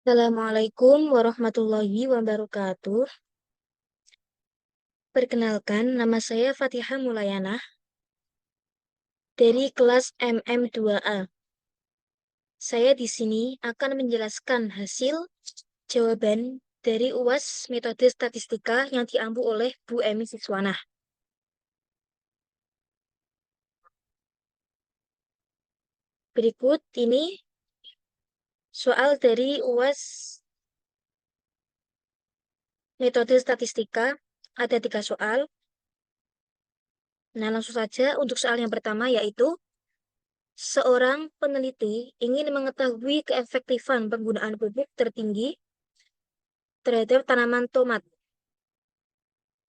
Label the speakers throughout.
Speaker 1: Assalamualaikum warahmatullahi wabarakatuh. Perkenalkan, nama saya Fatihah Mulayana dari kelas MM2A. Saya di sini akan menjelaskan hasil jawaban dari UAS metode statistika yang diampu oleh Bu Emi Siswanah. Berikut ini soal dari UAS metode statistika. Ada 3 soal. Nah, langsung saja untuk soal yang pertama yaitu seorang peneliti ingin mengetahui keefektifan penggunaan pupuk tertinggi terhadap tanaman tomat.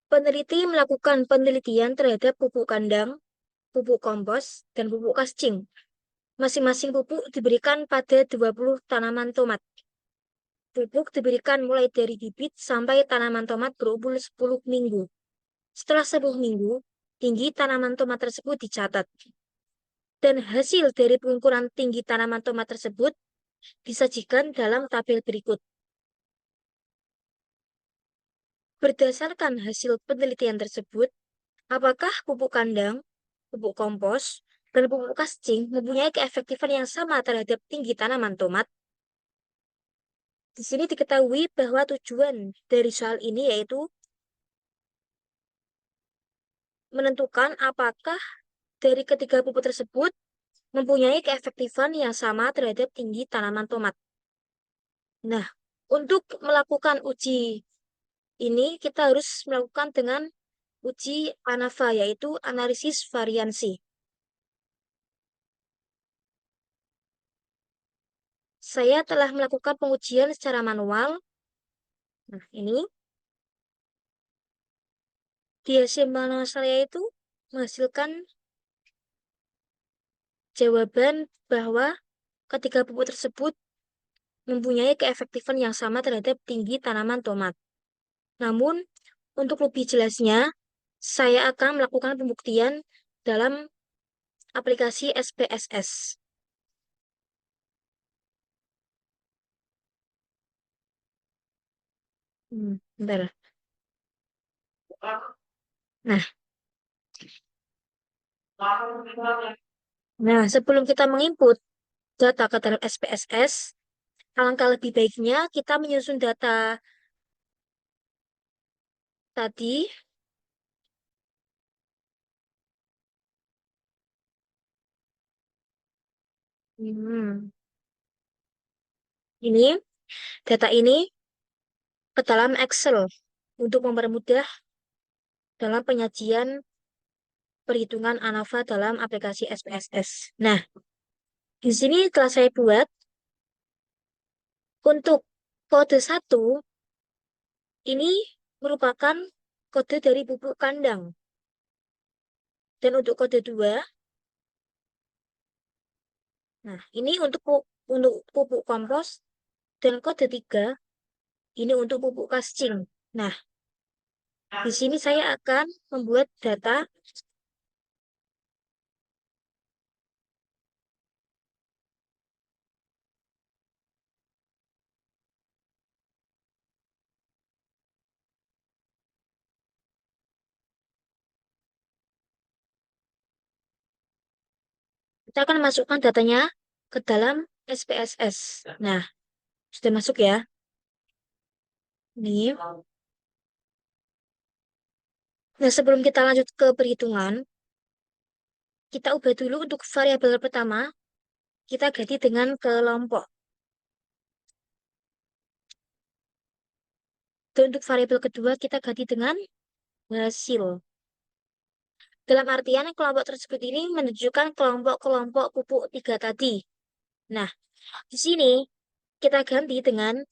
Speaker 1: Peneliti melakukan penelitian terhadap pupuk kandang, pupuk kompos, dan pupuk kascing. Masing-masing pupuk diberikan pada 20 tanaman tomat. Pupuk diberikan mulai dari bibit sampai tanaman tomat berumur 10 minggu. Setelah 10 minggu, tinggi tanaman tomat tersebut dicatat. Dan hasil dari pengukuran tinggi tanaman tomat tersebut disajikan dalam tabel berikut. Berdasarkan hasil penelitian tersebut, apakah pupuk kandang, pupuk kompos, dan pupuk kascing mempunyai keefektifan yang sama terhadap tinggi tanaman tomat? Di sini diketahui bahwa tujuan dari soal ini yaitu menentukan apakah dari ketiga pupuk tersebut mempunyai keefektifan yang sama terhadap tinggi tanaman tomat. Nah, untuk melakukan uji ini kita harus melakukan dengan uji ANAVA, yaitu analisis variansi. Saya telah melakukan pengujian secara manual. Nah, ini di hasil manual saya itu menghasilkan jawaban bahwa ketiga pupuk tersebut mempunyai keefektifan yang sama terhadap tinggi tanaman tomat. Namun, untuk lebih jelasnya, saya akan melakukan pembuktian dalam aplikasi SPSS. Bentar. Nah, sebelum kita menginput data ke dalam SPSS, alangkah lebih baiknya kita menyusun data tadi. Hmm, ini data ini ke dalam Excel untuk mempermudah dalam penyajian perhitungan ANAVA dalam aplikasi SPSS. Nah, di sini telah saya buat untuk kode 1 ini merupakan kode dari pupuk kandang. Dan untuk kode 2, nah ini untuk pupuk kompos, dan kode 3 ini untuk pupuk kascing. Nah, di sini saya akan membuat data. Kita akan masukkan datanya ke dalam SPSS. Nah, sudah masuk ya. Nih. Nah, sebelum kita lanjut ke perhitungan, kita ubah dulu untuk variabel pertama, kita ganti dengan kelompok. Dan untuk variabel kedua, kita ganti dengan hasil. Dalam artian kelompok tersebut ini menunjukkan kelompok-kelompok pupuk 3 tadi. Nah, di sini kita ganti dengan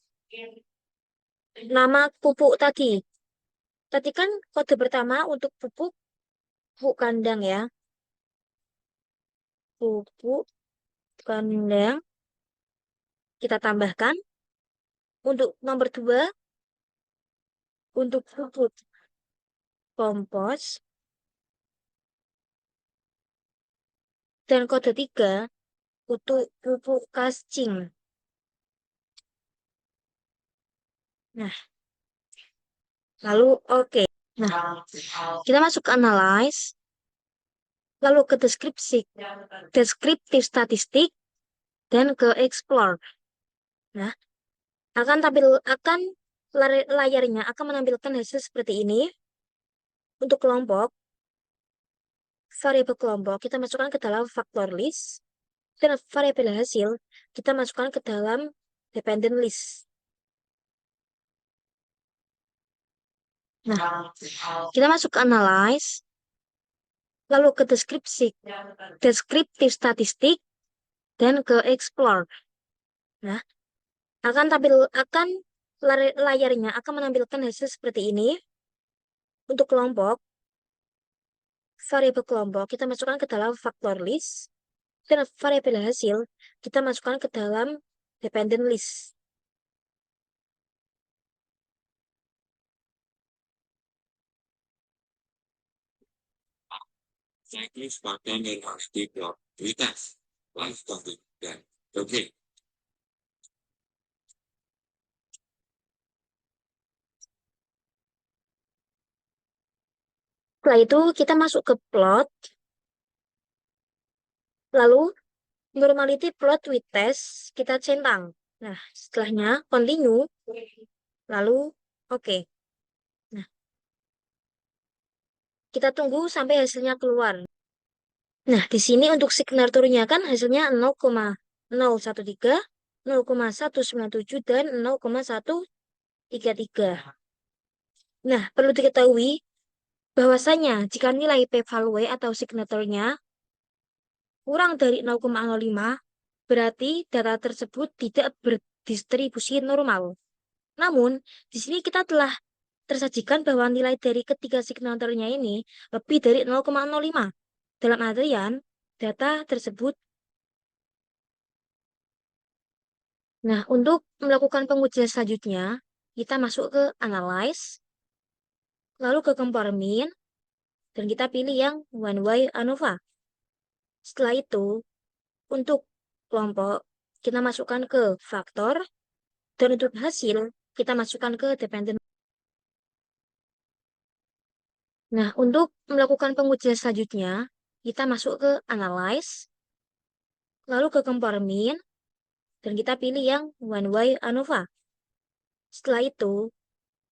Speaker 1: nama pupuk tadi. Tadi kan kode pertama untuk pupuk kandang ya. Pupuk kandang kita tambahkan. Untuk nomor 2, untuk pupuk kompos. Dan kode 3 untuk pupuk kascing. Nah, lalu oke. Nah, kita masuk ke analyze, lalu ke deskripsi, deskriptif statistik, dan ke explore. Nah, akan layarnya akan menampilkan hasil seperti ini. Untuk kelompok, variabel kelompok kita masukkan ke dalam faktor list, dan variabel hasil kita masukkan ke dalam dependent list. Nah, kita masuk ke analyze, lalu ke deskripsi, deskriptif statistik, dan ke explore. Nah, akan layarnya akan menampilkan hasil seperti ini. Untuk kelompok, variabel kelompok kita masukkan ke dalam faktor list, dan variabel hasil kita masukkan ke dalam dependent list.
Speaker 2: Cyclist pakai normality probabilitas. Life topic dan oke.
Speaker 1: Setelah itu kita masuk ke plot, lalu normality plot with test kita centang. Nah, setelahnya continue, lalu oke. Nah, kita tunggu sampai hasilnya keluar. Nah, di sini untuk signaturnya kan hasilnya 0,013, 0,197, dan 0,133. Nah, perlu diketahui bahwasanya jika nilai p-value atau signaturnya kurang dari 0,05, berarti data tersebut tidak berdistribusi normal. Namun, di sini kita telah tersajikan bahwa nilai dari ketiga signaturnya ini lebih dari 0,05. Dalam artian, data tersebut. Nah, untuk melakukan pengujian selanjutnya, kita masuk ke analyze, lalu ke compare mean, dan kita pilih yang one way ANOVA. Setelah itu, untuk kelompok, kita masukkan ke faktor, dan untuk hasil, kita masukkan ke dependent. Nah, untuk melakukan pengujian selanjutnya, kita masuk ke analyze, lalu ke compare mean, dan kita pilih yang one way ANOVA. Setelah itu,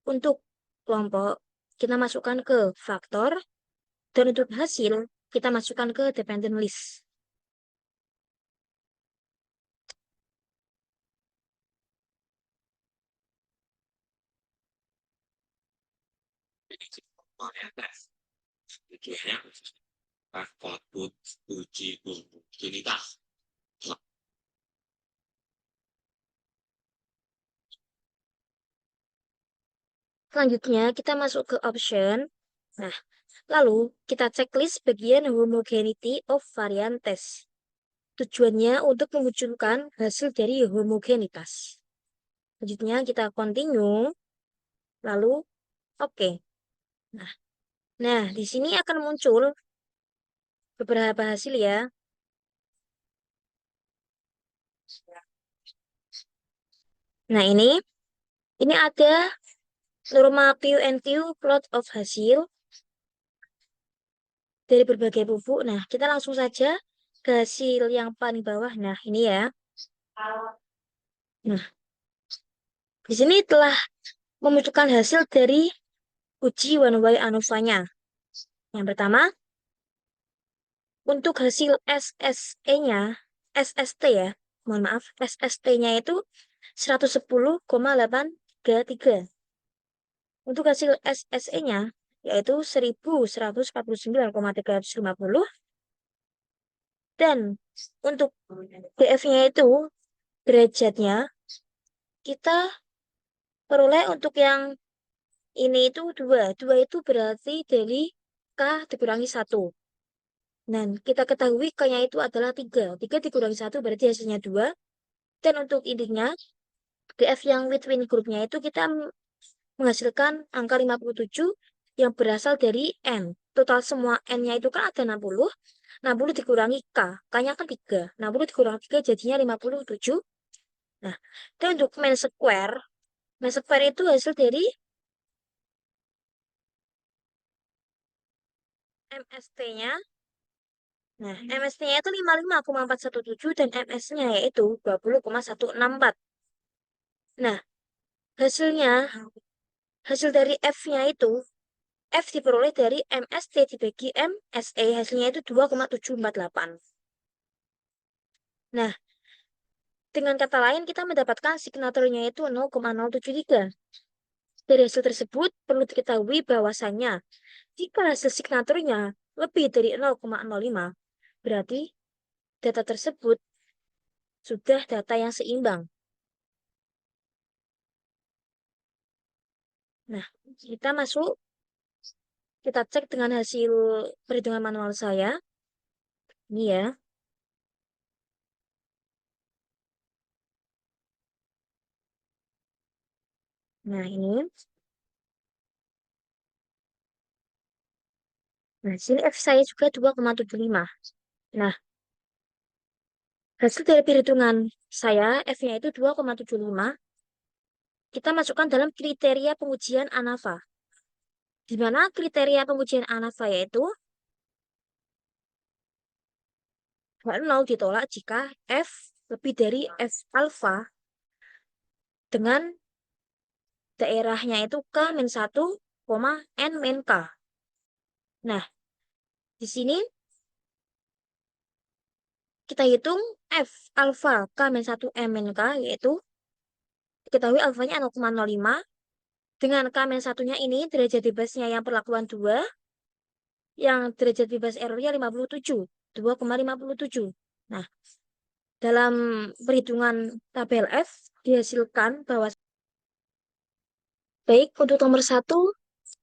Speaker 1: untuk kelompok, kita masukkan ke faktor, dan untuk hasil, kita masukkan ke dependent list.
Speaker 2: Varietas. Tujuannya output uji homogenitas.
Speaker 1: Selanjutnya, kita masuk ke option. Nah, lalu kita checklist bagian homogeneity of variant test. Tujuannya untuk memunculkan hasil dari homogenitas. Selanjutnya, kita continue, lalu oke. Nah, di sini akan muncul beberapa hasil ya. Nah, ini ada normal Q&Q plot of hasil dari berbagai pupuk. Nah, kita langsung saja ke hasil yang paling bawah. Nah, ini ya. Nah, di sini telah memunculkan hasil dari uji one way ANOVA-nya. Yang pertama, untuk hasil SSE-nya, SST ya, mohon maaf, SST-nya itu 110,833. Untuk hasil SSE-nya, yaitu 1149,350. Dan untuk DF-nya itu, derajatnya, kita peroleh untuk yang ini itu 2. 2 itu berarti dari K dikurangi 1. Dan kita ketahui K-nya itu adalah 3. 3 dikurangi 1 berarti hasilnya 2. Dan untuk intinya, DF yang within groupnya itu kita menghasilkan angka 57 yang berasal dari N. Total semua N-nya itu kan ada 60. 60 dikurangi K. K-nya kan 3. 60 dikurangi 3 jadinya 57. Nah, dan untuk mean square Mass Square itu hasil dari MST-nya. Nah, MST-nya itu 55,417 dan MS-nya yaitu 20,164. Nah, hasilnya, hasil dari F-nya itu, F diperoleh dari MST dibagi MSE, hasilnya itu 2,748. Nah, dengan kata lain, kita mendapatkan signaturnya itu 0,073. Dari hasil tersebut, perlu diketahui bahwasannya, jika hasil signaturnya lebih dari 0,05, berarti data tersebut sudah data yang seimbang. Nah, kita masuk, kita cek dengan hasil perhitungan manual saya. Ini ya. Nah, ini. Nah, sini F saya juga 2,75. Nah, hasil dari perhitungan saya, F-nya itu 2,75. Kita masukkan dalam kriteria pengujian ANAFA. Di mana kriteria pengujian ANAFA yaitu 0 ditolak jika F lebih dari F alfa dengan daerahnya itu K-1, N-K. Nah, di sini kita hitung F alfa K-1 N-K yaitu diketahui alfanya 0,05 dengan K-1-nya ini derajat bebasnya yang perlakuan 2, yang derajat bebas errornya 57, 2,57. Nah, dalam perhitungan tabel F dihasilkan bahwa baik untuk nomor 1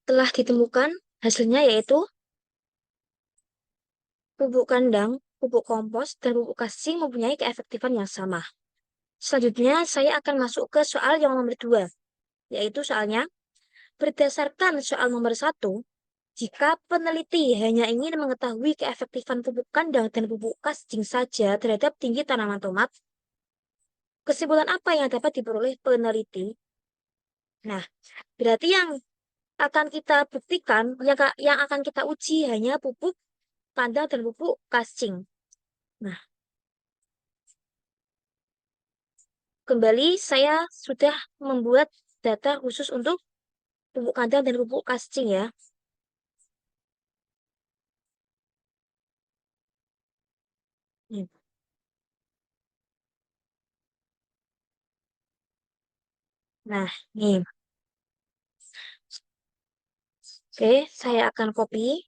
Speaker 1: telah ditemukan hasilnya yaitu pupuk kandang, pupuk kompos, dan pupuk kasing mempunyai keefektifan yang sama. Selanjutnya, saya akan masuk ke soal yang nomor 2, yaitu soalnya, berdasarkan soal nomor 1, jika peneliti hanya ingin mengetahui keefektifan pupuk kandang dan pupuk kasing saja terhadap tinggi tanaman tomat, kesimpulan apa yang dapat diperoleh peneliti? Nah, berarti yang akan kita buktikan, yang akan kita uji hanya pupuk kandang dan pupuk kasing. Nah, kembali saya sudah membuat data khusus untuk pupuk kandang dan pupuk kasing ya. Hmm. Nah, nih. Oke, saya akan copy.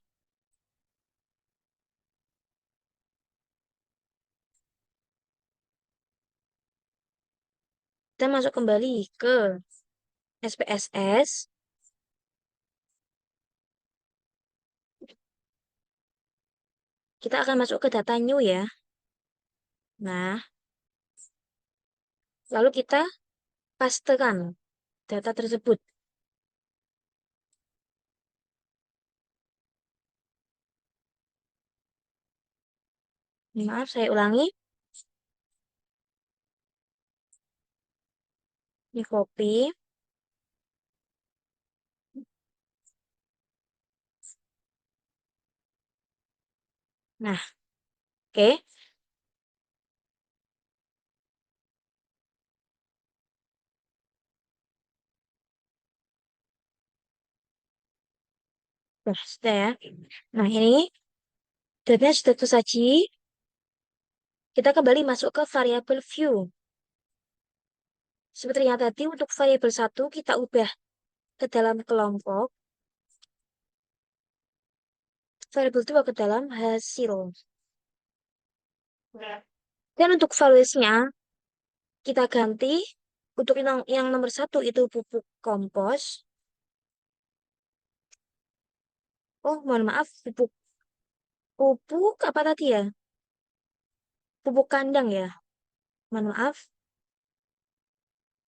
Speaker 1: Kita masuk kembali ke SPSS. Kita akan masuk ke data new ya. Nah, lalu kita pastekan data tersebut. Maaf, saya ulangi. Ini copy. Nah, oke. Nah, sudah ya. Nah, ini datanya sudah tersaji. Kita kembali masuk ke variabel view. Seperti yang tadi, untuk variabel 1 kita ubah ke dalam kelompok. Variabel 2 ke dalam hasil. Dan untuk valuesnya kita ganti. Untuk yang nomor 1 itu pupuk kompos. Oh, mohon maaf, pupuk apa tadi ya? Pupuk kandang ya. Mohon maaf,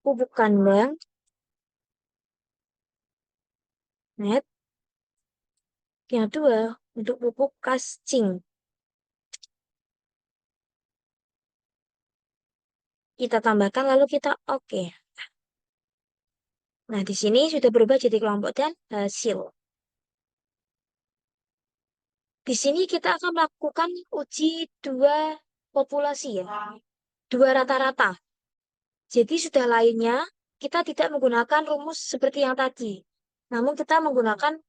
Speaker 1: pupuk kandang net. Yang kedua untuk pupuk kascing. Kita tambahkan lalu kita oke. Nah, di sini sudah berubah jadi kelompok dan hasil. Di sini kita akan melakukan uji dua populasi ya, dua rata-rata. Jadi sudah lainnya kita tidak menggunakan rumus seperti yang tadi, namun kita menggunakan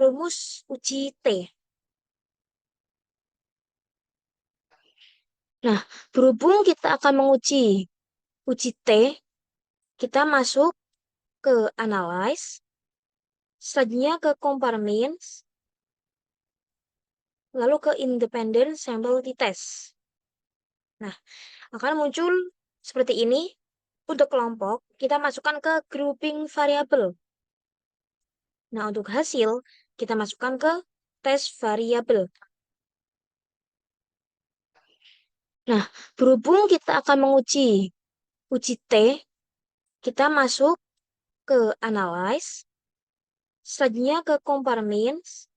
Speaker 1: rumus uji T. Nah, berhubung kita akan menguji uji T, kita masuk ke analyze, selanjutnya ke compare means, lalu ke independent sample t-test. Nah, akan muncul seperti ini. Untuk kelompok, kita masukkan ke grouping variabel. Nah, untuk hasil, kita masukkan ke test variabel. Nah, berhubung kita akan menguji uji T, kita masuk ke analyze, selanjutnya ke compare means,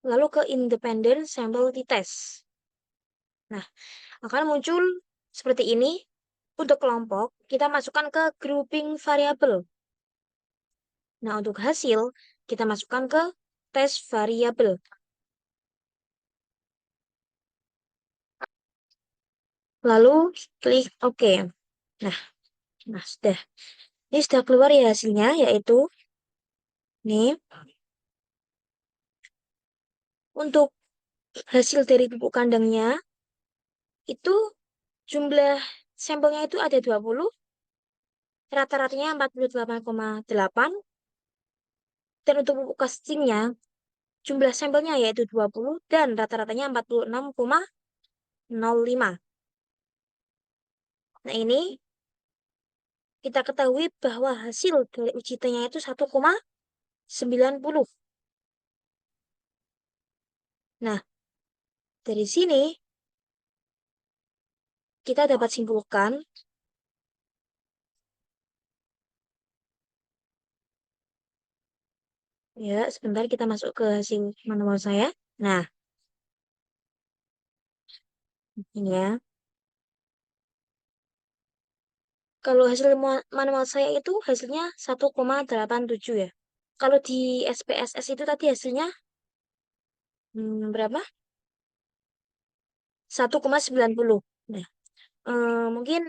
Speaker 1: lalu ke independent sample t-test. Nah, akan muncul seperti ini. Untuk kelompok, kita masukkan ke grouping variabel. Nah, untuk hasil, kita masukkan ke test variabel. Lalu, klik OK. Nah, sudah. Ini sudah keluar ya hasilnya, yaitu nih. Untuk hasil dari pupuk kandangnya, itu jumlah sampelnya itu ada 20, rata-ratanya 48,8, dan untuk pupuk castingnya, jumlah sampelnya yaitu 20, dan rata-ratanya 46,05. Nah, ini kita ketahui bahwa hasil dari uji T-nya itu 1,90. Nah, dari sini kita dapat simpulkan ya, sebentar kita masuk ke hasil manual saya. Nah, ini ya. Kalau hasil manual saya itu hasilnya 1,87 ya. Kalau di SPSS itu tadi hasilnya berapa? 1,90. Nah, mungkin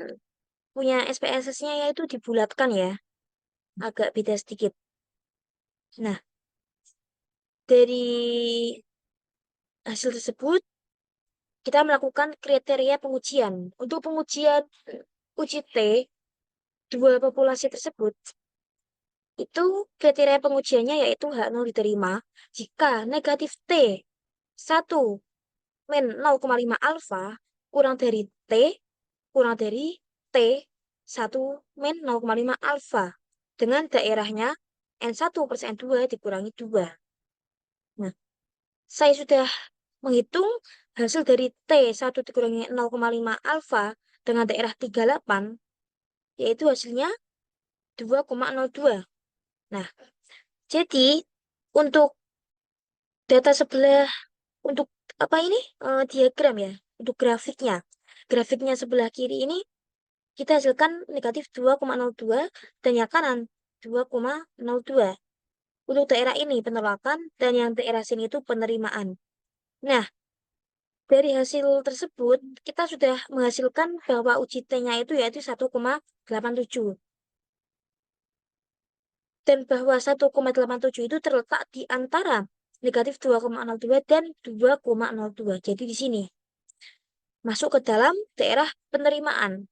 Speaker 1: punya SPSS-nya yaitu dibulatkan ya. Agak beda sedikit. Nah, dari hasil tersebut kita melakukan kriteria pengujian. Untuk pengujian uji T, dua populasi tersebut, itu kriteria pengujiannya yaitu H0 diterima jika negatif T 1 min 0,5 alfa kurang dari T kurang dari T 1 min 0,5 alfa dengan daerahnya N1/N2 dikurangi 2. Nah, saya sudah menghitung hasil dari T1 dikurangi 0,5 alfa dengan daerah 38, yaitu hasilnya 2,02. Nah, jadi untuk data sebelah, untuk apa ini? Diagram ya, untuk grafiknya. Grafiknya sebelah kiri ini kita hasilkan negatif 2,02 dan yang kanan 2,02. Untuk daerah ini penolakan dan yang daerah sini itu penerimaan. Nah, dari hasil tersebut kita sudah menghasilkan bahwa uji T-nya itu yaitu 1,87. Dan bahwa 1,87 itu terletak di antara negatif 2,02 dan 2,02. Jadi di sini masuk ke dalam daerah penerimaan.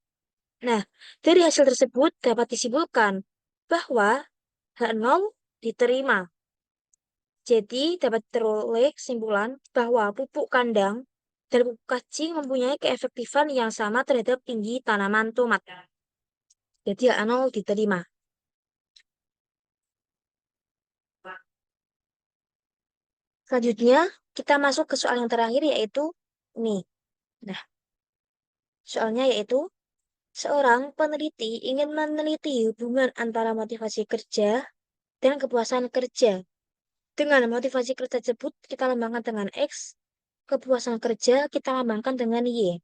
Speaker 1: Nah, dari hasil tersebut dapat disimpulkan bahwa H0 diterima. Jadi dapat diperoleh kesimpulan bahwa pupuk kandang dan pupuk kacing mempunyai keefektifan yang sama terhadap tinggi tanaman tomat. Jadi H0 diterima. Selanjutnya, kita masuk ke soal yang terakhir yaitu ini. Nah, soalnya yaitu seorang peneliti ingin meneliti hubungan antara motivasi kerja dan kepuasan kerja. Dengan motivasi kerja tersebut kita lambangkan dengan X, kepuasan kerja kita lambangkan dengan Y.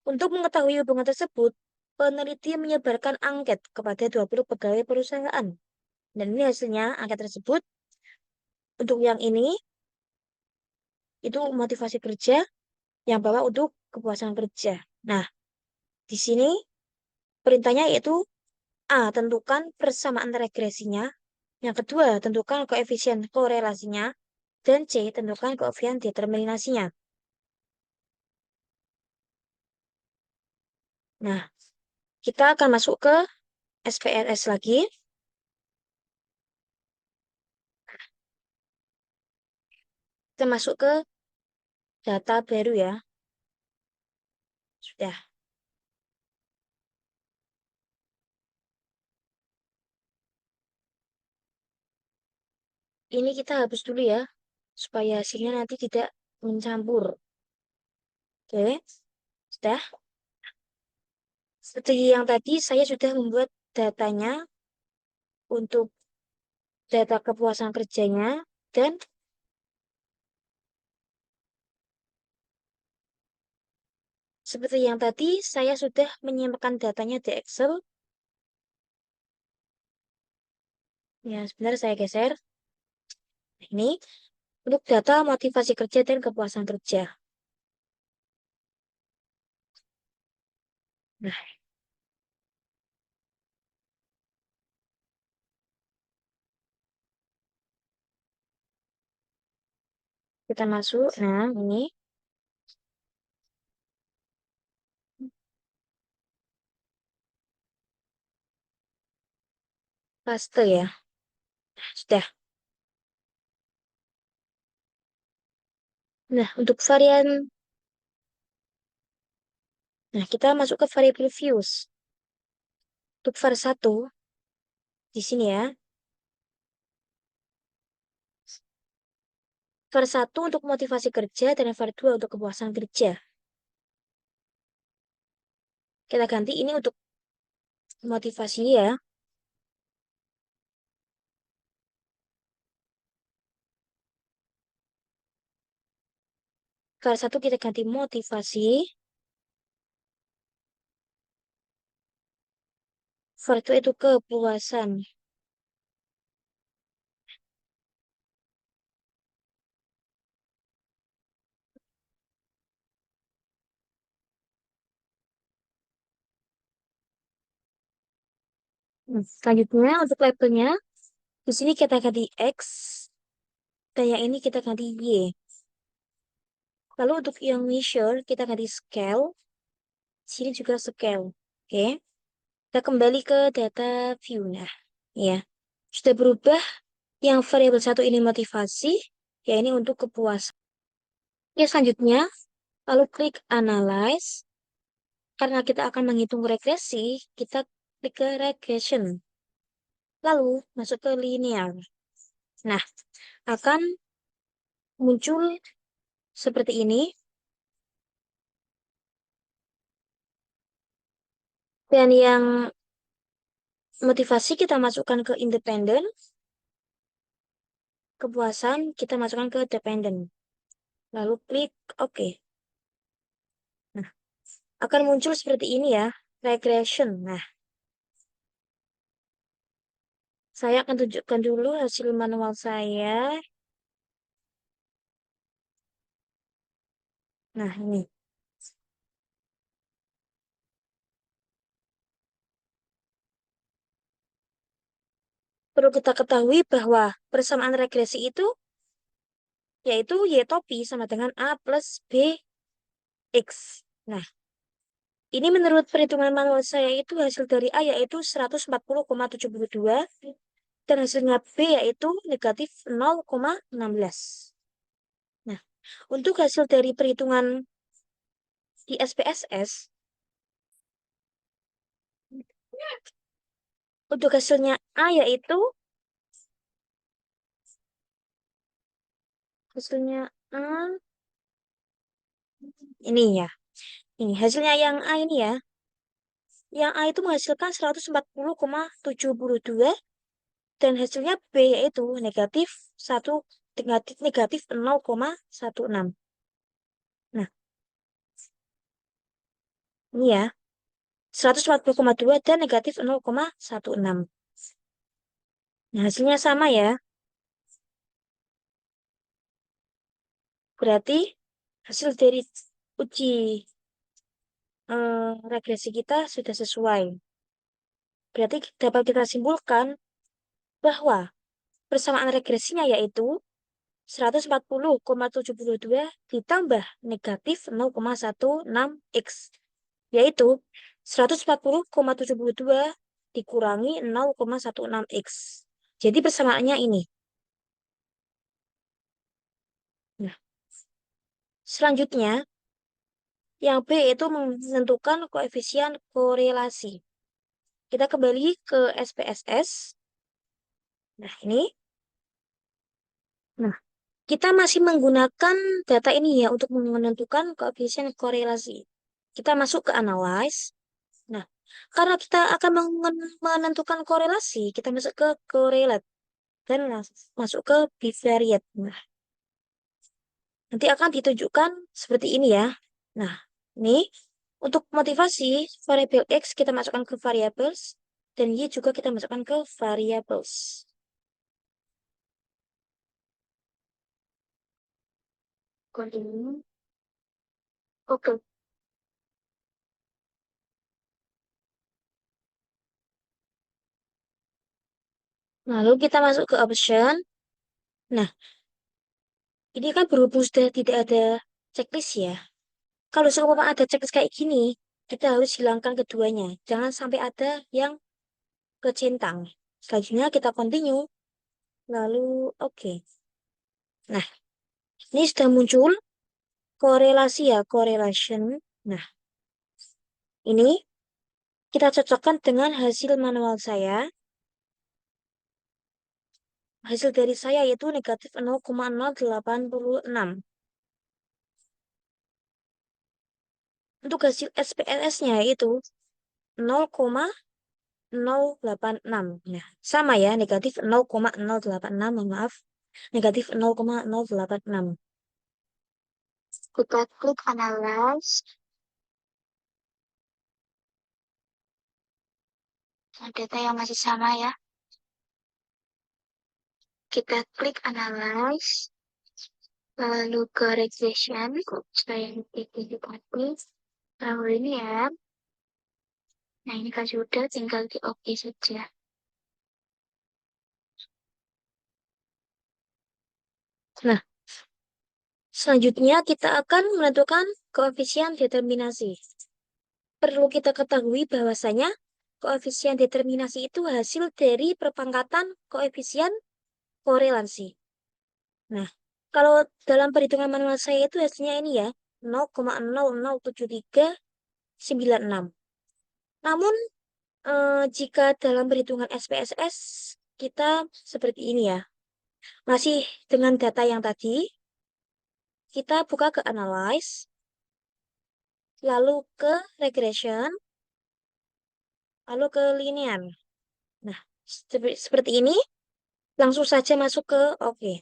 Speaker 1: Untuk mengetahui hubungan tersebut, peneliti menyebarkan angket kepada 20 pegawai perusahaan. Dan ini hasilnya, angket tersebut. Untuk yang ini, itu motivasi kerja, yang bawah untuk kepuasan kerja. Nah, di sini perintahnya yaitu A. Tentukan persamaan regresinya. Yang kedua, tentukan koefisien korelasinya. Dan C. Tentukan koefisien determinasinya. Nah, kita akan masuk ke SPSS lagi. Kita masuk ke data baru ya. Sudah. Ini kita hapus dulu ya, supaya hasilnya nanti tidak mencampur. Oke, sudah. Seperti yang tadi, saya sudah membuat datanya untuk data kepuasan kerjanya. Dan seperti yang tadi, saya sudah menyiapkan datanya di Excel. Ya, sebentar saya geser. Ini untuk data motivasi kerja dan kepuasan kerja. Nah, kita masuk. Nah, ini paste ya. Sudah. Nah, untuk varian, nah kita masuk ke variable views. Untuk var 1, di sini ya. Var 1 untuk motivasi kerja dan var 2 untuk kepuasan kerja. Kita ganti ini untuk motivasi ya. Var 1 kita ganti motivasi. Var 2 itu kepuasan. Selanjutnya untuk labelnya, di sini kita ganti X, dan yang ini kita ganti Y. Lalu untuk yang measure, kita ganti scale. Di sini juga scale. Oke. Kita kembali ke data view. Nah, ya. Sudah berubah. Yang variabel 1 ini motivasi, ya ini untuk kepuasan. Oke, selanjutnya, lalu klik Analyze. Karena kita akan menghitung regresi, kita klik ke Regression. Lalu, masuk ke Linear. Nah, akan muncul seperti ini. Dan yang motivasi kita masukkan ke Independent. Kepuasan kita masukkan ke Dependent. Lalu klik OK. Nah, akan muncul seperti ini ya, Regression. Nah, saya akan tunjukkan dulu hasil manual saya. Nah, ini. Perlu kita ketahui bahwa persamaan regresi itu yaitu Y topi sama dengan A plus BX. Nah, ini menurut perhitungan manual saya itu hasil dari A yaitu 140,72 dan hasilnya B yaitu negatif 0,16. Nah, untuk hasil dari perhitungan di SPSS, untuk hasilnya A yaitu hasilnya A ini ya. Ini hasilnya yang A ini ya. Yang A itu menghasilkan 140,72 dan hasilnya B yaitu negatif 1 negatif 0,16. Nah, ini ya. 140,2 dan negatif 0,16. Nah, hasilnya sama ya. Berarti hasil dari uji regresi kita sudah sesuai. Berarti dapat kita simpulkan bahwa persamaan regresinya yaitu 140,72 ditambah negatif 0,16 X, yaitu 140,72 dikurangi 0,16 X. Jadi persamaannya ini. Nah, selanjutnya, yang B itu menentukan koefisien korelasi. Kita kembali ke SPSS. Nah, ini. Nah, kita masih menggunakan data ini ya untuk menentukan koefisien korelasi. Kita masuk ke analyze. Nah, karena kita akan menentukan korelasi, kita masuk ke correlate dan masuk ke bivariate. Nah, nanti akan ditunjukkan seperti ini ya. Nah, ini untuk motivasi variabel X kita masukkan ke variables dan Y juga kita masukkan ke variables. Continue. Oke. Lalu kita masuk ke option. Nah, ini kan berhubung sudah tidak ada checklist ya. Kalau seumpama ada checklist kayak gini, kita harus hilangkan keduanya. Jangan sampai ada yang kecentang. Selanjutnya kita continue. Lalu oke. Nah, ini sudah muncul korelasi ya, correlation. Nah, ini kita cocokkan dengan hasil manual saya. Hasil dari saya yaitu negatif 0,086. Untuk hasil SPSS-nya itu 0,086. Nah, sama ya, negatif 0,086, mohon maaf. Negatif 0,086. Kita klik analyze. Data yang masih sama ya. Kita klik analyze. Lalu ke regression. Supaya diklik. Lalu ini ya. Nah, ini kan sudah, tinggal di oke saja. Nah, selanjutnya kita akan menentukan koefisien determinasi. Perlu kita ketahui bahwasanya koefisien determinasi itu hasil dari perpangkatan koefisien korelasi. Nah, kalau dalam perhitungan manual saya itu hasilnya ini ya, 0,007396. Namun, jika dalam perhitungan SPSS, kita seperti ini ya. Masih dengan data yang tadi, kita buka ke analyze, lalu ke regression, lalu ke linear. Nah, seperti ini, langsung saja masuk ke oke.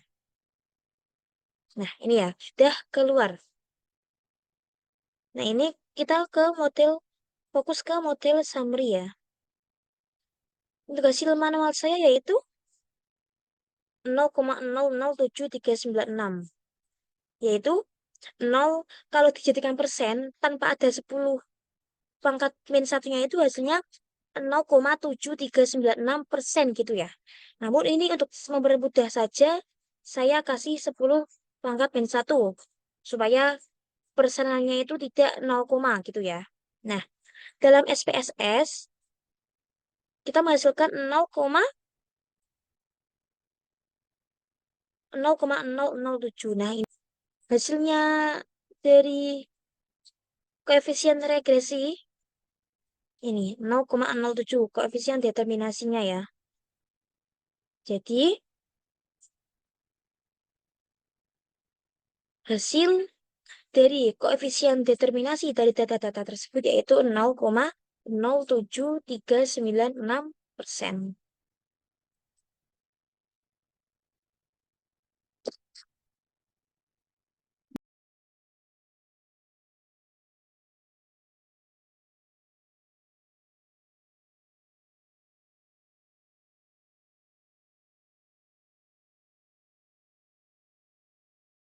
Speaker 1: Nah, ini ya, sudah keluar. Nah, ini kita ke model, fokus ke model summary ya. Untuk hasil manual saya yaitu 0,007396. Yaitu 0, kalau dijadikan persen, tanpa ada 10 pangkat min satunya itu hasilnya 0,7396% gitu ya. Namun ini untuk mempermudah saja, saya kasih 10 pangkat min 1. Supaya persenannya itu tidak 0, gitu ya. Nah, dalam SPSS, kita menghasilkan 0,0007. Nah, ini hasilnya dari koefisien regresi ini 0,07 koefisien determinasinya ya. Jadi hasil dari koefisien determinasi dari data-data tersebut yaitu 0,07396%.